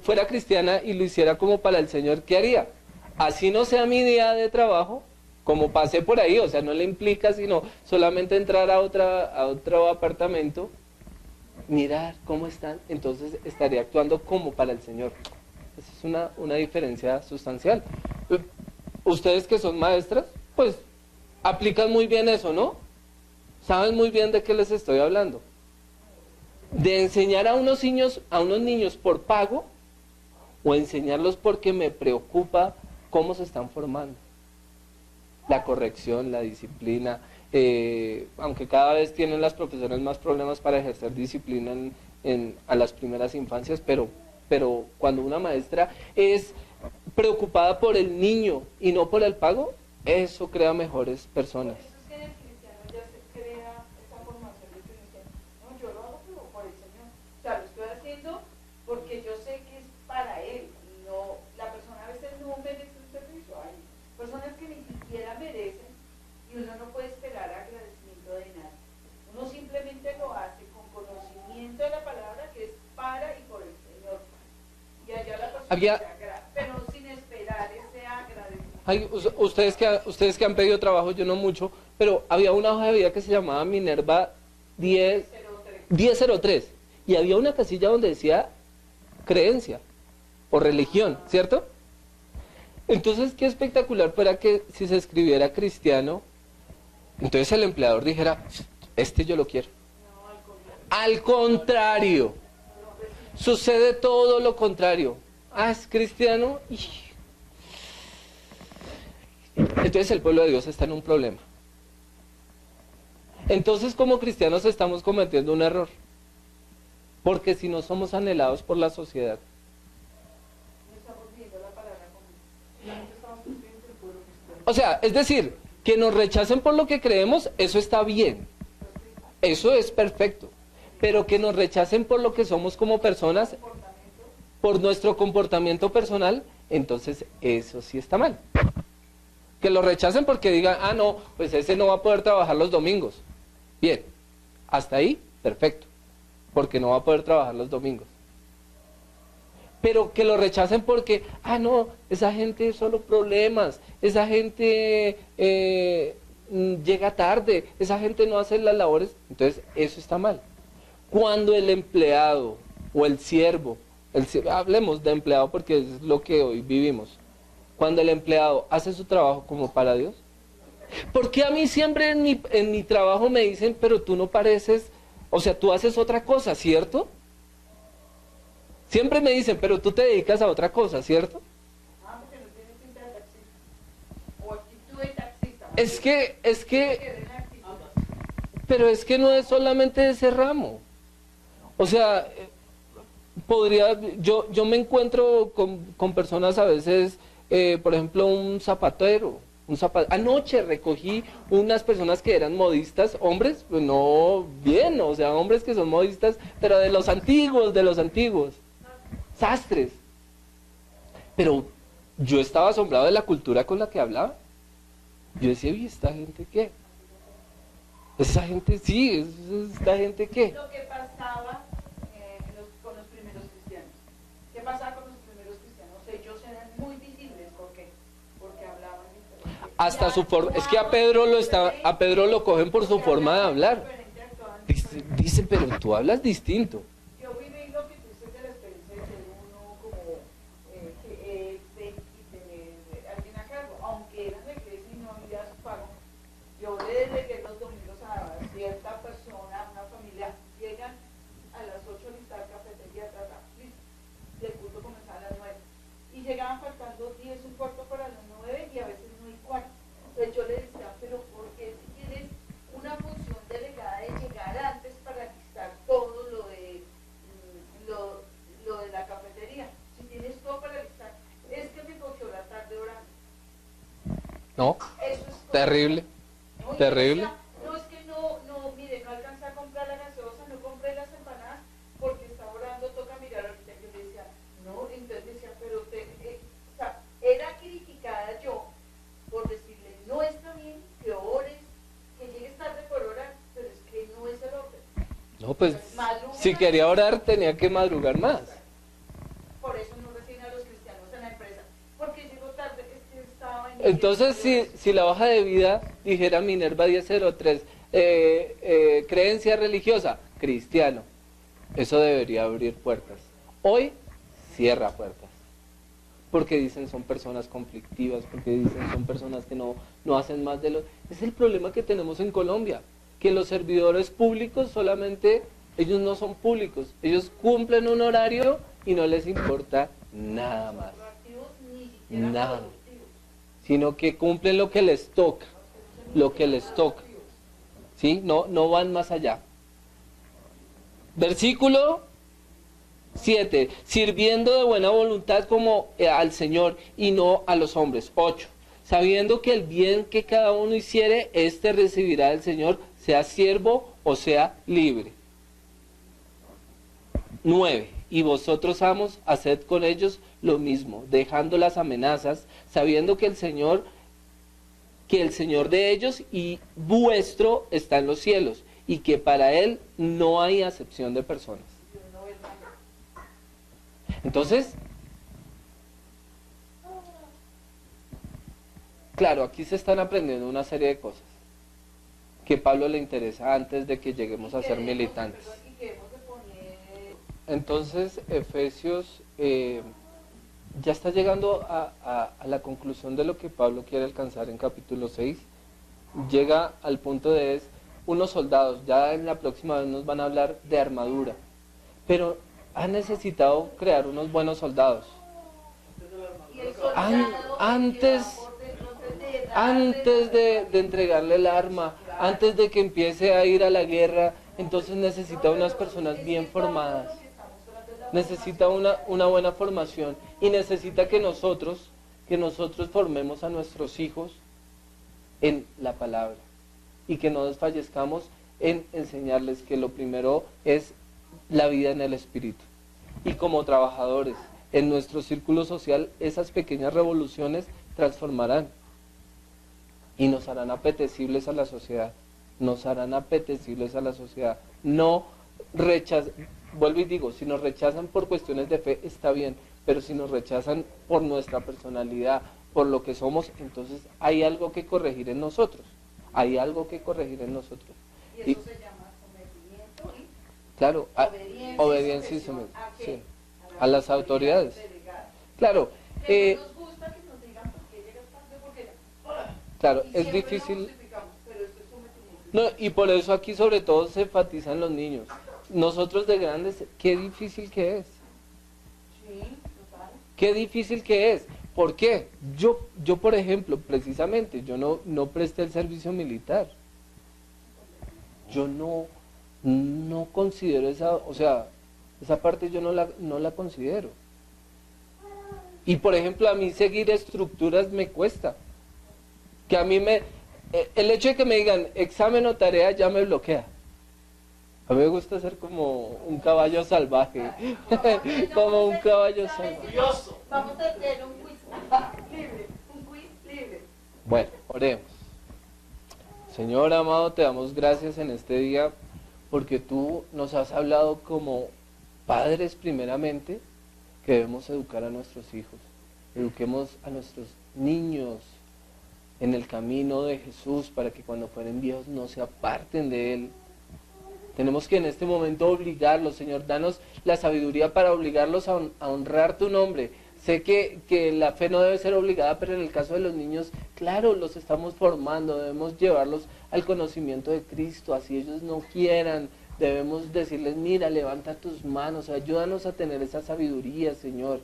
fuera cristiana y lo hiciera como para el Señor, ¿qué haría? Así no sea mi día de trabajo, como pasé por ahí, o sea, no le implica sino solamente entrar a otro apartamento, mirar cómo están, entonces estaría actuando como para el Señor. Esa es una diferencia sustancial. Ustedes que son maestras, pues aplican muy bien eso, ¿no? Saben muy bien de qué les estoy hablando. De enseñar a unos niños por pago o enseñarlos porque me preocupa cómo se están formando. La corrección, la disciplina, aunque cada vez tienen las profesoras más problemas para ejercer disciplina a las primeras infancias, pero cuando una maestra es preocupada por el niño y no por el pago, eso crea mejores personas. Eso es que en el cristiano ya se crea esa formación de que uno dice, no, yo lo hago pero por el Señor. O sea, lo estoy haciendo porque yo sé que es para Él. No, la persona a veces no merece un servicio. Hay personas que ni siquiera merecen y uno no puede esperar agradecimiento de nada. Uno simplemente lo hace con conocimiento de la palabra que es para y por el Señor. Y allá la persona se agrada, pero sin esperar ese agradecimiento. Ay, ustedes que han pedido trabajo, yo no mucho, pero había una hoja de vida que se llamaba Minerva 1003 y había una casilla donde decía creencia o religión, ¿cierto? Entonces, qué espectacular fuera que si se escribiera cristiano, entonces el empleador dijera, yo lo quiero. Al contrario, sucede todo lo contrario. Es cristiano. Entonces el pueblo de Dios está en un problema. Entonces como cristianos estamos cometiendo un error. Porque si no somos anhelados por la sociedad. O sea, es decir, que nos rechacen por lo que creemos, eso está bien. Eso es perfecto. Pero que nos rechacen por lo que somos como personas, por nuestro comportamiento personal, entonces eso sí está mal. Que lo rechacen porque digan, no, pues ese no va a poder trabajar los domingos. Bien, hasta ahí, perfecto, porque no va a poder trabajar los domingos. Pero que lo rechacen porque, no, esa gente solo problemas, esa gente llega tarde, esa gente no hace las labores, entonces eso está mal. Cuando el empleado o el siervo, hablemos de empleado porque es lo que hoy vivimos, cuando el empleado hace su trabajo como para Dios, ¿por qué a mí siempre en mi trabajo me dicen, pero tú no pareces, o sea, tú haces otra cosa, ¿cierto? Siempre me dicen, pero tú te dedicas a otra cosa, ¿cierto? Ah, porque no tiene pinta de taxista. O actitud de taxista. Es que, Que den actitud. pero es que no es solamente ese ramo. O sea, yo me encuentro con personas a veces, por ejemplo, un zapatero. Anoche recogí unas personas que eran modistas, hombres, pues no bien, o sea, hombres que son modistas, pero de los antiguos, sastres. Pero yo estaba asombrado de la cultura con la que hablaba. Yo decía, ¿y esta gente qué? Esa gente sí, esta gente qué. Lo que pasaba con los primeros cristianos. ¿Qué pasaba con los primeros cristianos? Ellos eran muy visibles, ¿por qué? Porque hablaban diferente. Hasta su forma, es que a Pedro lo cogen por su forma de hablar. Dice, pero tú hablas distinto. Yo viví lo que tú dices de la experiencia de ser uno como que y tener alguien a cargo, aunque eran de iglesia y no había su pago. Yo le delegué los domingos a cierta persona, una familia, llegan a las 8 listar cafetería, listo, y el culto comenzaba a las 9. Y llegaban faltando 10, un cuarto para las 9 y a veces no hay cuarto. Entonces yo le decía, pero ¿por qué si tienes una función delegada de llegar antes para listar todo lo de la cafetería? Si tienes todo para listar, es que me cogió la tarde orando. No, Eso es todo. terrible, No, y terrible. decía, no, es que mire, no alcancé a comprar la gaseosa, no compré las empanadas porque estaba orando, toca mirar ahorita. Yo le decía, no, entonces decía, pero o sea, era criticada yo por decirle, no está bien que ores, que llegues tarde por orar, pero es que no es el orden. No, pues Madruga. si quería orar tenía que madrugar más. Por eso no reciben a los cristianos en la empresa, porque llegó tarde, es que estaba en... Entonces, si la hoja de vida dijera Minerva 1003, creencia religiosa, cristiano, eso debería abrir puertas. Hoy cierra puertas. Porque dicen son personas conflictivas, porque dicen son personas que no hacen más de lo... Es el problema que tenemos en Colombia, que los servidores públicos solamente, ellos no son públicos, ellos cumplen un horario y no les importa nada más, nada, sino que cumplen lo que les toca, ¿sí? No van más allá. Versículo 7, sirviendo de buena voluntad como al Señor y no a los hombres. 8, sabiendo que el bien que cada uno hiciere, éste recibirá del Señor, sea siervo o sea libre. 9, y vosotros, amos, haced con ellos lo mismo, dejando las amenazas, sabiendo que el Señor de ellos y vuestro está en los cielos, y que para Él no hay acepción de personas. Entonces, claro, aquí se están aprendiendo una serie de cosas que a Pablo le interesa antes de que lleguemos a ser militantes. Entonces, Efesios ya está llegando a la conclusión de lo que Pablo quiere alcanzar en capítulo 6. Llega al punto de unos soldados, ya en la próxima vez nos van a hablar de armadura, pero ha necesitado crear unos buenos soldados. Antes de entregarle el arma, antes de que empiece a ir a la guerra, entonces necesita unas personas bien formadas, necesita una buena formación y necesita que nosotros formemos a nuestros hijos en la palabra y que no desfallezcamos en enseñarles que lo primero es la vida en el Espíritu. Y como trabajadores, en nuestro círculo social, esas pequeñas revoluciones transformarán y nos harán apetecibles a la sociedad. No vuelvo y digo, si nos rechazan por cuestiones de fe, está bien, pero si nos rechazan por nuestra personalidad, por lo que somos, entonces hay algo que corregir en nosotros. hay algo que corregir en nosotros. Y eso se llama sometimiento y Claro, obediencia y sujeción. sumisión, ¿A qué? sí, a las autoridades. Delegadas. Claro, Que no nos gusta que nos digan por qué llegas tarde, porque claro, y es siempre lo difícil. justificamos, pero esto es sometimiento. No, y por eso aquí sobre todo se enfatizan los niños. Nosotros de grandes, qué difícil que es. Sí, total. Qué difícil que es. ¿Por qué? Yo por ejemplo, precisamente, yo no presté el servicio militar. Yo no considero esa, o sea, esa parte yo no la considero. Y por ejemplo, a mí seguir estructuras me cuesta. Que a mí el hecho de que me digan examen o tarea ya me bloquea. A mí me gusta ser como un caballo salvaje. Como un caballo salvaje. Curioso. Vamos a hacer un quiz libre, un quiz libre. Bueno, oremos. Señor amado, te damos gracias en este día porque tú nos has hablado como padres primeramente que debemos educar a nuestros hijos. Eduquemos a nuestros niños en el camino de Jesús para que cuando fueren viejos no se aparten de Él. Tenemos que en este momento obligarlos, Señor, danos la sabiduría para obligarlos a honrar tu nombre. Sé que la fe no debe ser obligada, pero en el caso de los niños, claro, los estamos formando, debemos llevarlos al conocimiento de Cristo, así ellos no quieran, debemos decirles, mira, levanta tus manos, ayúdanos a tener esa sabiduría, Señor,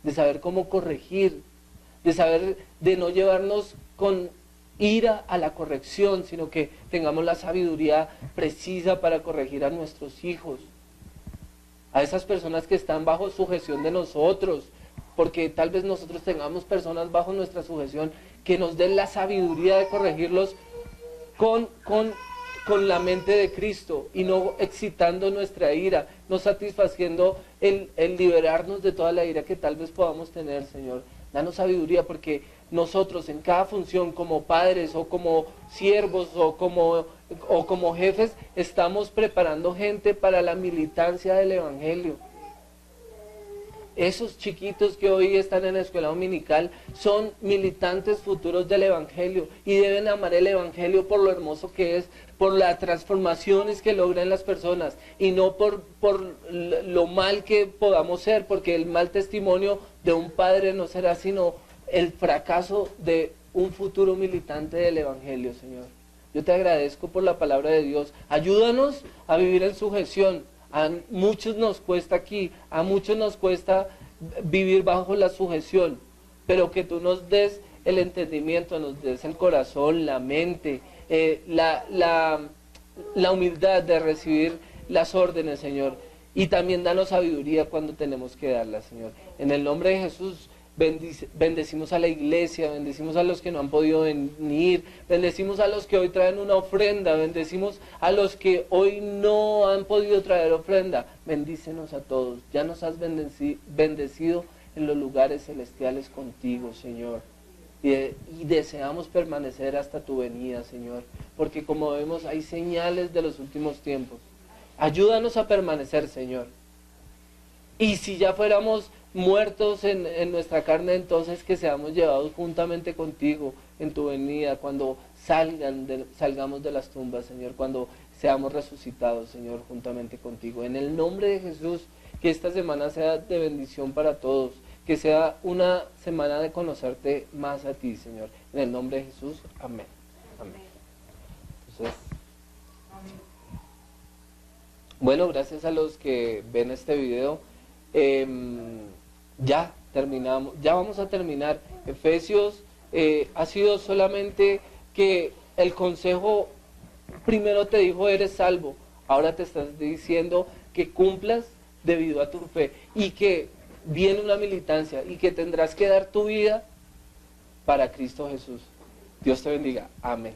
de saber cómo corregir, de saber, de no llevarnos con ira a la corrección, sino que tengamos la sabiduría precisa para corregir a nuestros hijos, a esas personas que están bajo sujeción de nosotros, porque tal vez nosotros tengamos personas bajo nuestra sujeción que nos den la sabiduría de corregirlos con la mente de Cristo y no excitando nuestra ira, no satisfaciendo el liberarnos de toda la ira que tal vez podamos tener, Señor. Danos sabiduría porque nosotros en cada función como padres o como siervos o como jefes estamos preparando gente para la militancia del Evangelio. Esos chiquitos que hoy están en la escuela dominical son militantes futuros del Evangelio y deben amar el Evangelio por lo hermoso que es, por las transformaciones que logran las personas y no por lo mal que podamos ser, porque el mal testimonio de un padre no será sino el fracaso de un futuro militante del Evangelio, Señor. Yo te agradezco por la palabra de Dios. Ayúdanos a vivir en sujeción. A muchos nos cuesta aquí, a muchos nos cuesta vivir bajo la sujeción, pero que tú nos des el entendimiento, nos des el corazón, la mente, la humildad de recibir las órdenes, Señor. Y también danos sabiduría cuando tenemos que darlas, Señor. En el nombre de Jesús, bendecimos a la iglesia, bendecimos a los que no han podido venir, bendecimos a los que hoy traen una ofrenda, bendecimos a los que hoy no han podido traer ofrenda. Bendícenos a todos. Ya nos has bendecido en los lugares celestiales contigo, Señor. Y deseamos permanecer hasta tu venida, Señor, porque como vemos hay señales de los últimos tiempos. Ayúdanos a permanecer, Señor. Y si ya fuéramos muertos en nuestra carne, entonces que seamos llevados juntamente contigo en tu venida, cuando salgamos de las tumbas, Señor, cuando seamos resucitados, Señor, juntamente contigo. En el nombre de Jesús, que esta semana sea de bendición para todos, que sea una semana de conocerte más a ti, Señor. En el nombre de Jesús, amén. Amén. Entonces, bueno, gracias a los que ven este video. Ya terminamos, ya vamos a terminar. Efesios ha sido solamente que el consejo primero te dijo eres salvo, ahora te estás diciendo que cumplas debido a tu fe y que viene una militancia y que tendrás que dar tu vida para Cristo Jesús. Dios te bendiga. Amén.